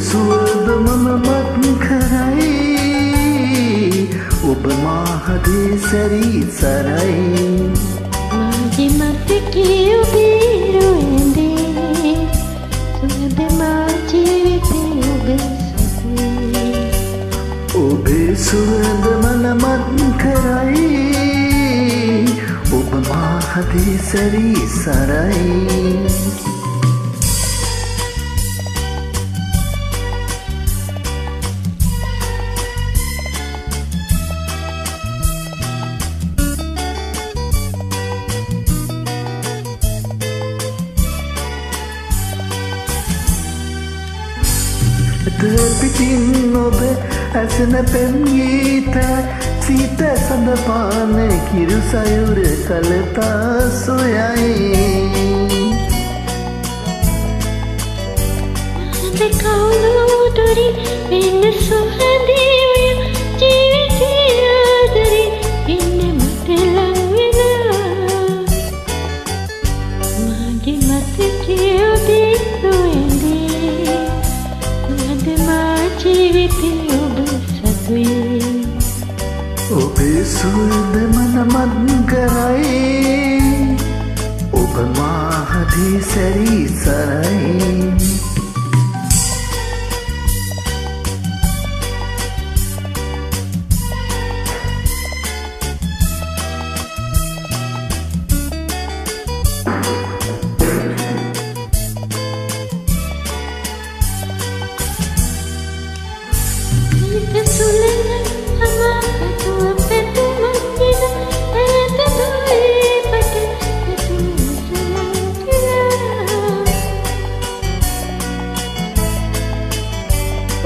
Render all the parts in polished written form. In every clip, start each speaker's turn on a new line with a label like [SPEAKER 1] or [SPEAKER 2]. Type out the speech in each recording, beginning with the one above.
[SPEAKER 1] සුවඳ මමමත් කරයි ඔබ මාහදේ සැරී සරයි
[SPEAKER 2] මාගේ මතකයේ ඔබේ රුවඳේ සුවඳ මා ජීවිතේ ඔබ සතුයි
[SPEAKER 1] ඔබේ සුවඳ මනමත් කරයි ඔබ මාහදේ සැරී සරයි පිටින් ඔබ ඇසෙන පෙම් ගීත සීත සඳ පාන කිරු සයුර කලතා සොයයි
[SPEAKER 2] කවුළු දුරි වෙන සුහදේ ඔය ජීවිතේ ආදරේ ඉන්න මට ලං වෙලා මාගේ මතකයේ ඔබේ රුවඳේ සුවඳ මා ජීවිතේ ඔබ සතුයි
[SPEAKER 1] ඔබේ සුවඳ මනමත් කරයි ඔබ මාහදේ සැරී සරයි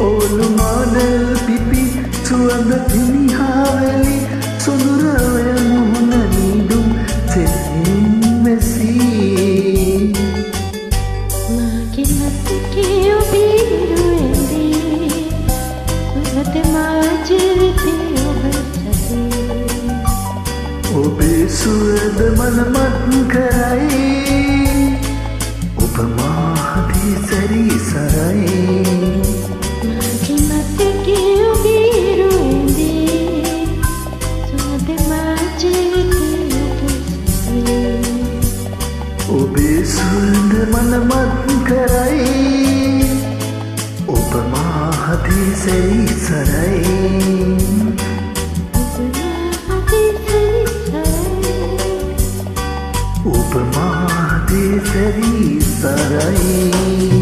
[SPEAKER 1] ඔලු මාඩල් පිපි සුවඳ පිනිහාවැලි සොඳුරවය මුහුණ නීදුම් සෙසින් වැසී
[SPEAKER 2] මාගේ මතකයේ ඔබේ රුවඳේ සුවඳ මා ජීවිතේ ඔබ සතුයි
[SPEAKER 1] ඔබේ සුවඳ මනමත් කරයි ඔබ මාහදේ සැරී සරයි ඔබේ සුවඳ මනමත් කරයි ඔබ මාහදේ සැරී සරයි ඔබ මාහදේ සැරී සරයි